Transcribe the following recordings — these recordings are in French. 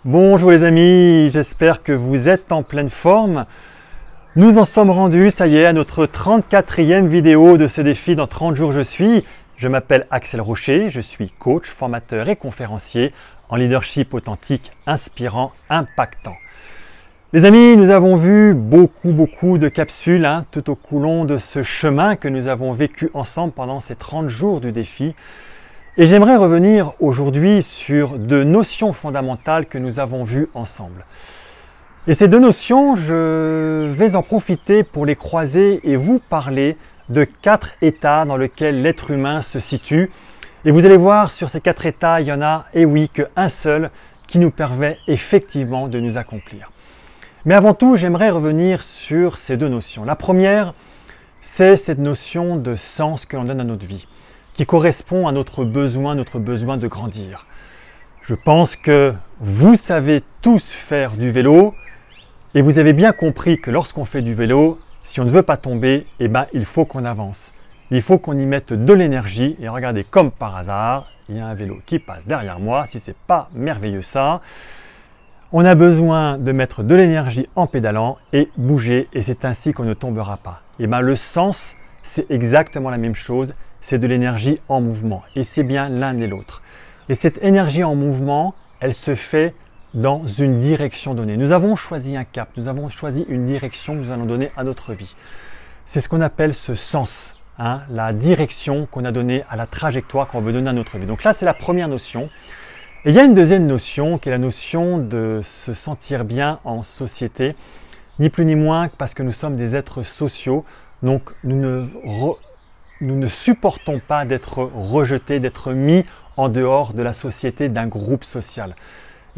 Bonjour les amis, j'espère que vous êtes en pleine forme. Nous en sommes rendus, ça y est, à notre 34e vidéo de ce défi dans 30 jours je suis. Je m'appelle Axel Rocher, je suis coach, formateur et conférencier en leadership authentique, inspirant, impactant. Les amis, nous avons vu beaucoup de capsules tout au long de ce chemin que nous avons vécu ensemble pendant ces 30 jours du défi. Et j'aimerais revenir aujourd'hui sur deux notions fondamentales que nous avons vues ensemble. Et ces deux notions, je vais en profiter pour les croiser et vous parler de 4 états dans lesquels l'être humain se situe. Et vous allez voir, sur ces 4 états, il y en a, et oui, qu'un seul qui nous permet effectivement de nous accomplir. Mais avant tout, j'aimerais revenir sur ces deux notions. La première, c'est cette notion de sens que l'on donne à notre vie, qui correspond à notre besoin de grandir. Je pense que vous savez tous faire du vélo et vous avez bien compris que lorsqu'on fait du vélo, si on ne veut pas tomber, il faut qu'on avance. Il faut qu'on y mette de l'énergie et regardez, comme par hasard, il y a un vélo qui passe derrière moi, si c'est pas merveilleux ça. On a besoin de mettre de l'énergie en pédalant et bouger et c'est ainsi qu'on ne tombera pas. Et le sens, c'est exactement la même chose. C'est de l'énergie en mouvement et c'est bien l'un et l'autre. Et cette énergie en mouvement, elle se fait dans une direction donnée. Nous avons choisi un cap, nous avons choisi une direction que nous allons donner à notre vie. C'est ce qu'on appelle ce sens, la direction qu'on a donnée à la trajectoire qu'on veut donner à notre vie. Donc là, c'est la première notion. Et il y a une deuxième notion qui est la notion de se sentir bien en société, ni plus ni moins parce que nous sommes des êtres sociaux, donc nous ne supportons pas d'être rejetés, d'être mis en dehors de la société, d'un groupe social.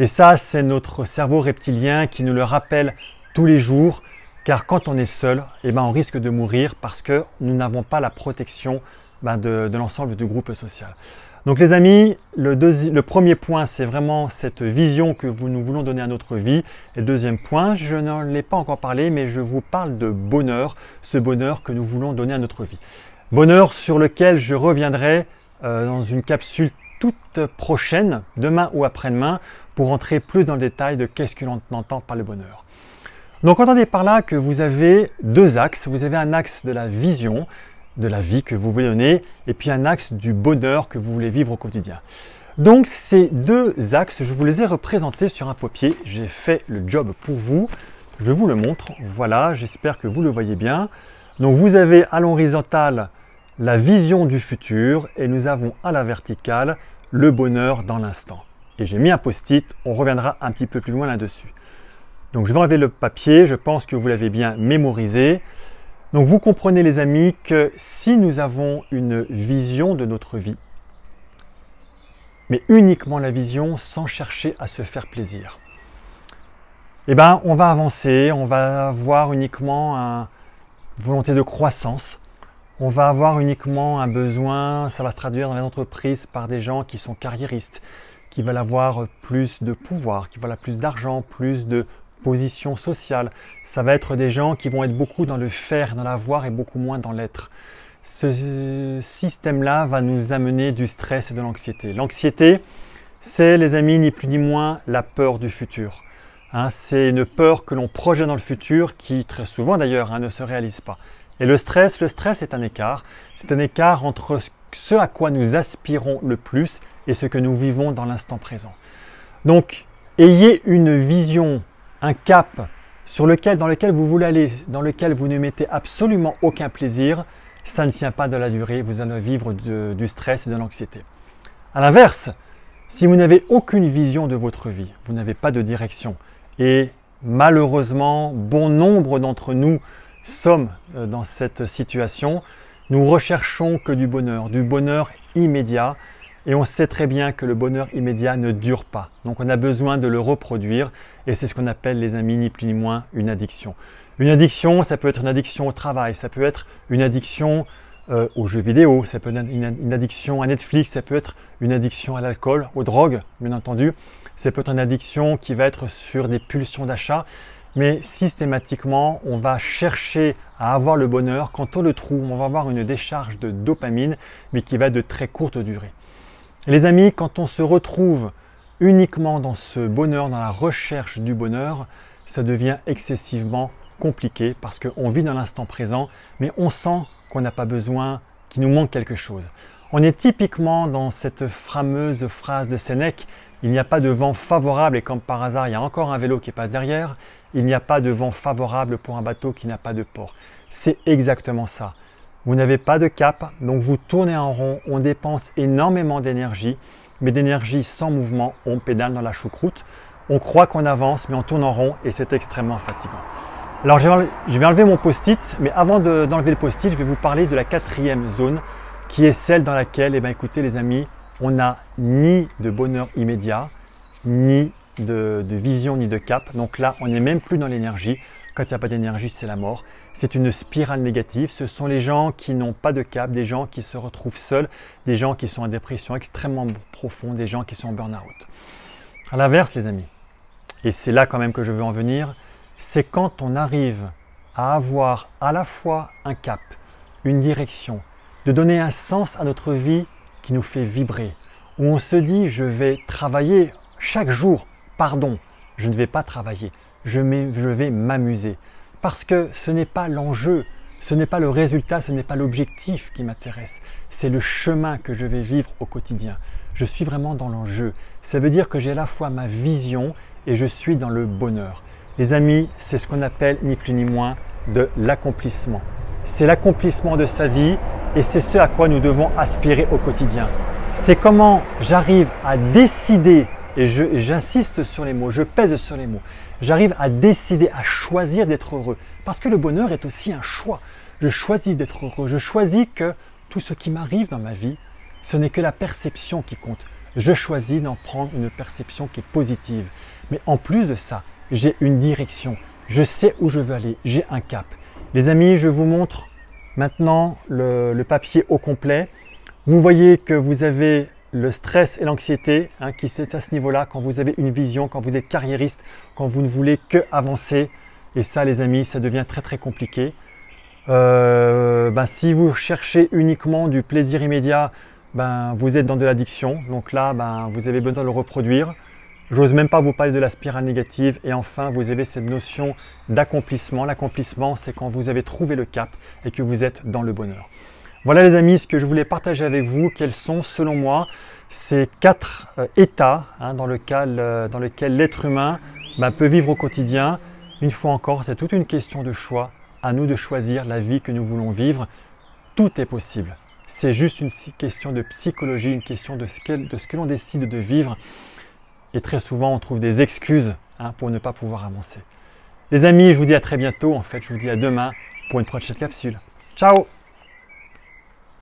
Et ça, c'est notre cerveau reptilien qui nous le rappelle tous les jours, car quand on est seul, on risque de mourir parce que nous n'avons pas la protection de l'ensemble du groupe social. Donc les amis, le premier point, c'est vraiment cette vision que nous voulons donner à notre vie. Et le deuxième point, je n'en ai pas encore parlé, mais je vous parle de bonheur, ce bonheur que nous voulons donner à notre vie. Bonheur sur lequel je reviendrai dans une capsule toute prochaine, demain ou après-demain, pour entrer plus dans le détail de qu'est-ce que l'on entend par le bonheur. Donc entendez par là que vous avez deux axes. Vous avez un axe de la vision, de la vie que vous voulez donner, et puis un axe du bonheur que vous voulez vivre au quotidien. Donc ces deux axes, je vous les ai représentés sur un papier. J'ai fait le job pour vous. Je vous le montre. Voilà, j'espère que vous le voyez bien. Donc vous avez à l'horizontale la vision du futur et nous avons à la verticale le bonheur dans l'instant. Et j'ai mis un post-it, on reviendra un petit peu plus loin là-dessus. Donc je vais enlever le papier, je pense que vous l'avez bien mémorisé. Donc vous comprenez les amis que si nous avons une vision de notre vie, mais uniquement la vision sans chercher à se faire plaisir, on va avancer, on va avoir uniquement une volonté de croissance, on va avoir uniquement un besoin, ça va se traduire dans les entreprises par des gens qui sont carriéristes, qui veulent avoir plus de pouvoir, qui veulent plus d'argent, plus de position sociale. Ça va être des gens qui vont être beaucoup dans le faire, dans l'avoir et beaucoup moins dans l'être. Ce système-là va nous amener du stress et de l'anxiété. L'anxiété, c'est les amis, ni plus ni moins la peur du futur. C'est une peur que l'on projette dans le futur qui très souvent d'ailleurs ne se réalise pas. Et le stress est un écart. C'est un écart entre ce à quoi nous aspirons le plus et ce que nous vivons dans l'instant présent. Donc, ayez une vision, un cap dans lequel vous voulez aller, dans lequel vous ne mettez absolument aucun plaisir, ça ne tient pas de la durée, vous allez vivre du stress et de l'anxiété. À l'inverse, si vous n'avez aucune vision de votre vie, vous n'avez pas de direction, et malheureusement, bon nombre d'entre nous sommes dans cette situation, nous recherchons que du bonheur immédiat, et on sait très bien que le bonheur immédiat ne dure pas. Donc on a besoin de le reproduire et c'est ce qu'on appelle les amis, ni plus ni moins, une addiction. Une addiction, ça peut être une addiction au travail, ça peut être une addiction aux jeux vidéo, ça peut être une addiction à Netflix, ça peut être une addiction à l'alcool, aux drogues, bien entendu. Ça peut être une addiction qui va être sur des pulsions d'achat. Mais systématiquement, on va chercher à avoir le bonheur. Quand on le trouve, on va avoir une décharge de dopamine, mais qui va être de très courte durée. Et les amis, quand on se retrouve uniquement dans ce bonheur, dans la recherche du bonheur, ça devient excessivement compliqué parce qu'on vit dans l'instant présent, mais on sent qu'on n'a pas besoin, qu'il nous manque quelque chose. On est typiquement dans cette fameuse phrase de Sénèque, il n'y a pas de vent favorable et comme par hasard, il y a encore un vélo qui passe derrière, il n'y a pas de vent favorable pour un bateau qui n'a pas de port. C'est exactement ça. Vous n'avez pas de cap, donc vous tournez en rond, on dépense énormément d'énergie, mais d'énergie sans mouvement, on pédale dans la choucroute. On croit qu'on avance, mais on tourne en rond et c'est extrêmement fatigant. Alors je vais enlever mon post-it, mais avant d'enlever le post-it, je vais vous parler de la quatrième zone, qui est celle dans laquelle, écoutez les amis, on n'a ni de bonheur immédiat, ni de vision, ni de cap. Donc là, on n'est même plus dans l'énergie. Quand il n'y a pas d'énergie, c'est la mort. C'est une spirale négative. Ce sont les gens qui n'ont pas de cap, des gens qui se retrouvent seuls, des gens qui sont en dépression extrêmement profonde, des gens qui sont en burn-out. À l'inverse, les amis, et c'est là quand même que je veux en venir, c'est quand on arrive à avoir à la fois un cap, une direction, de donner un sens à notre vie qui nous fait vibrer, où on se dit je vais travailler chaque jour, pardon, je ne vais pas travailler, je vais m'amuser. Parce que ce n'est pas l'enjeu, ce n'est pas le résultat, ce n'est pas l'objectif qui m'intéresse, c'est le chemin que je vais vivre au quotidien. Je suis vraiment dans l'enjeu. Ça veut dire que j'ai à la fois ma vision et je suis dans le bonheur. Les amis, c'est ce qu'on appelle ni plus ni moins de l'accomplissement. C'est l'accomplissement de sa vie et c'est ce à quoi nous devons aspirer au quotidien. C'est comment j'arrive à décider, et j'insiste sur les mots, je pèse sur les mots, j'arrive à décider, à choisir d'être heureux. Parce que le bonheur est aussi un choix. Je choisis d'être heureux, je choisis que tout ce qui m'arrive dans ma vie, ce n'est que la perception qui compte. Je choisis d'en prendre une perception qui est positive. Mais en plus de ça, j'ai une direction. Je sais où je veux aller, j'ai un cap. Les amis, je vous montre maintenant le papier au complet. Vous voyez que vous avez le stress et l'anxiété qui est à ce niveau-là, quand vous avez une vision, quand vous êtes carriériste, quand vous ne voulez que avancer. Et ça, les amis, ça devient très très compliqué. Si vous cherchez uniquement du plaisir immédiat, vous êtes dans de l'addiction. Donc là, vous avez besoin de le reproduire. J'ose même pas vous parler de la spirale négative. Et enfin, vous avez cette notion d'accomplissement. L'accomplissement, c'est quand vous avez trouvé le cap et que vous êtes dans le bonheur. Voilà les amis, ce que je voulais partager avec vous. Quels sont, selon moi, ces 4 états dans lequel l'être humain peut vivre au quotidien. Une fois encore, c'est toute une question de choix. À nous de choisir la vie que nous voulons vivre. Tout est possible. C'est juste une question de psychologie, une question de ce que l'on décide de vivre. Et très souvent, on trouve des excuses pour ne pas pouvoir avancer. Les amis, je vous dis à très bientôt. En fait, je vous dis à demain pour une prochaine capsule. Ciao!